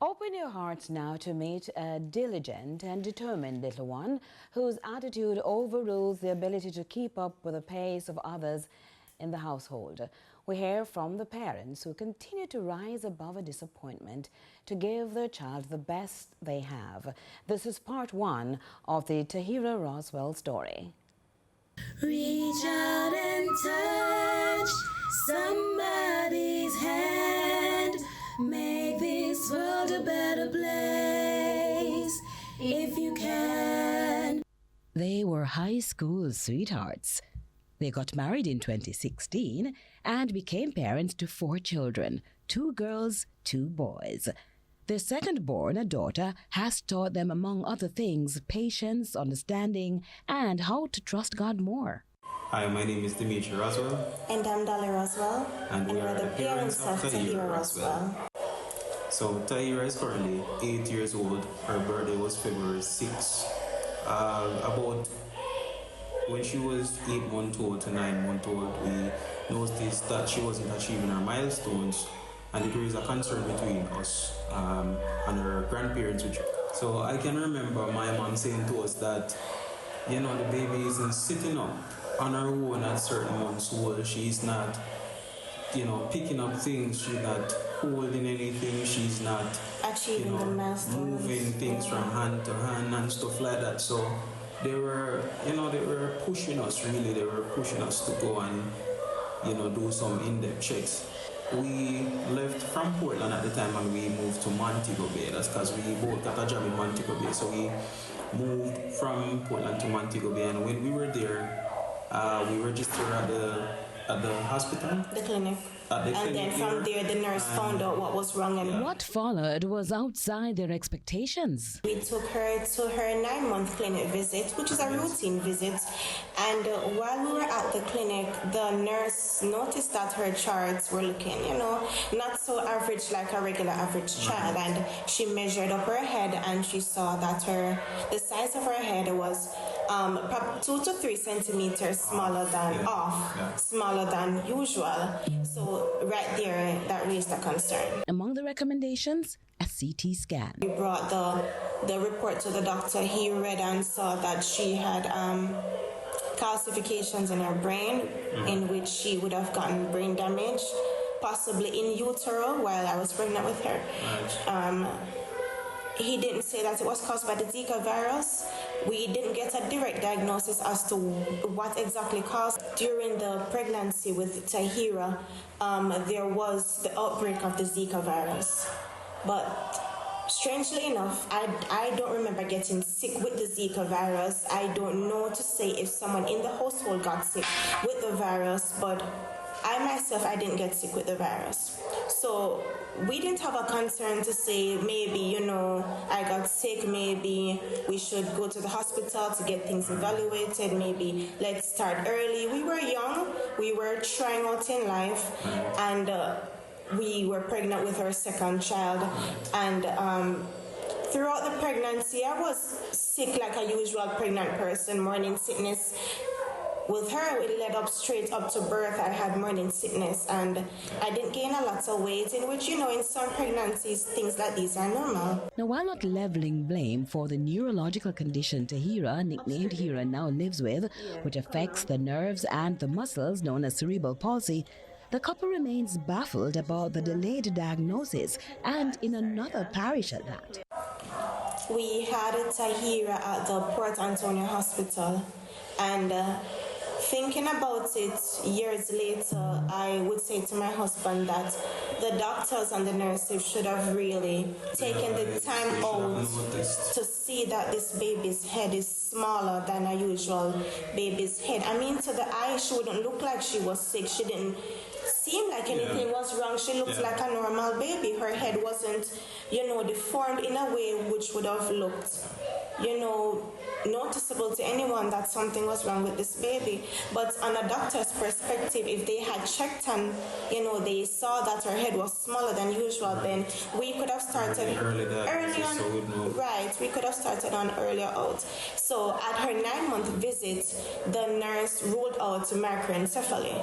Open your hearts now to meet a diligent and determined little one whose attitude overrules the ability to keep up with the pace of others in the household. We hear from the parents who continue to rise above a disappointment to give their child the best they have. This is part one of the Tahira Roswell story. Reach out and touch somebody's hand. Make this world a better place if you can. They were high school sweethearts. They got married in 2016 and became parents to 4 children, 2 girls, 2 boys. Their second-born, a daughter, has taught them, among other things, patience, understanding, and how to trust God more. Hi, my name is Dimitri Roswell. And I'm Dolly Roswell. And we are the parents of Tahira Roswell. So Tahira is currently 8 years old. Her birthday was February 6th. About when she was 8 months old to 9 months old, we noticed that she wasn't achieving her milestones, and it was a concern between us and her grandparents. So I can remember my mom saying to us that, you know, the baby isn't sitting up on her own at certain months old. She's not, you know, picking up things. She's not holding anything. She's not achieving the milestones, moving things from hand to hand and stuff like that. So they were pushing us, really. They were pushing us to go and, you know, do some in-depth checks. We left from Portland at the time and we moved to Montego Bay. That's because we both got a job in Montego Bay. So we moved from Portland to Montego Bay, and when we were there, we registered at the hospital. The clinic. And then from there, the nurse found out what was wrong. And what followed was outside their expectations. We took her to her 9-month clinic visit, which is a routine visit. And while we were at the clinic, the nurse noticed that her charts were looking, you know, not so average like a regular average child. And she measured up her head, and she saw that the size of her head was 2 to 3 centimeters smaller than usual. So right there, that raised a concern. Among the recommendations, a CT scan. We brought the report to the doctor. He read and saw that she had calcifications in her brain, in which she would have gotten brain damage, possibly in utero while I was pregnant with her. Right. He didn't say that it was caused by the Zika virus. We didn't get a direct diagnosis as to what exactly caused. During the pregnancy with Tahira, there was the outbreak of the Zika virus. But strangely enough, I don't remember getting sick with the Zika virus. I don't know to say if someone in the household got sick with the virus, but I didn't get sick with the virus. So we didn't have a concern to say maybe, you know, I got sick, maybe we should go to the hospital to get things evaluated, maybe let's start early. We were young, we were trying out in life, and we were pregnant with our second child. And throughout the pregnancy, I was sick like a usual pregnant person, morning sickness. With her, it led up straight up to birth. I had morning sickness, and I didn't gain a lot of weight, in which, you know, in some pregnancies, things like these are normal. Now, while not leveling blame for the neurological condition Tahira, nicknamed Hira, now lives with, which affects the nerves and the muscles known as cerebral palsy, the couple remains baffled about the delayed diagnosis, and in another parish at that. We had Tahira at the Port Antonio Hospital, and thinking about it years later, I would say to my husband that the doctors and the nurses should have really taken the time out to see that this baby's head is smaller than a usual baby's head. I mean, to the eye, she wouldn't look like she was sick. She didn't seem like anything was wrong. She looked like a normal baby. Her head wasn't, you know, deformed in a way which would have looked, you know, noticeable to anyone that something was wrong with this baby. But on a doctor's perspective, if they had checked and, you know, they saw that her head was smaller than usual, then we could have started early on. Right, we could have started on earlier out. So at her 9-month visit, the nurse ruled out microencephaly.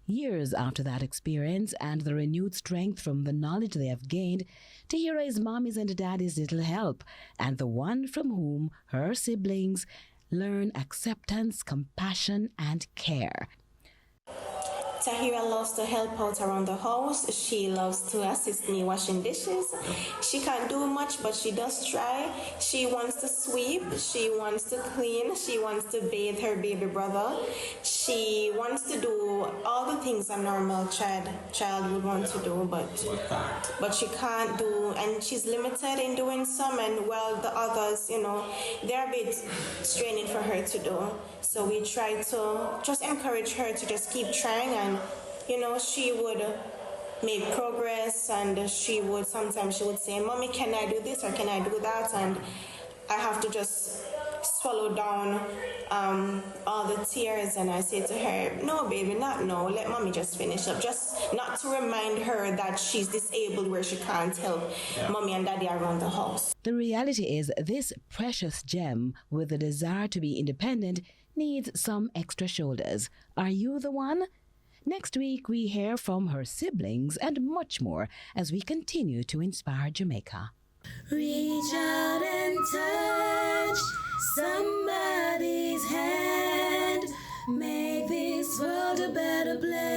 Years after that experience and the renewed strength from the knowledge they have gained, Tahira is mommy's and daddy's little help, and the one from whom her siblings learn acceptance, compassion, and care. Tahira loves to help out around the house. She loves to assist me washing dishes. She can't do much, but she does try. She wants to sweep. She wants to clean. She wants to bathe her baby brother. She wants to do all the things a normal child would want to do, but she can't do, and she's limited in doing some, and while the others, they're a bit straining for her to do. So we try to just encourage her to just keep trying, and she would make progress, and sometimes she would say, "Mommy, can I do this or can I do that?" And I have to just swallow down all the tears, and I say to her, "No, baby, not no. Let mommy just finish up." Just not to remind her that she's disabled where she can't help mommy and daddy around the house. The reality is this precious gem with the desire to be independent needs some extra shoulders. Are you the one? Next week, we hear from her siblings and much more as we continue to inspire Jamaica. Reach out and touch somebody's hand. Make this world a better place.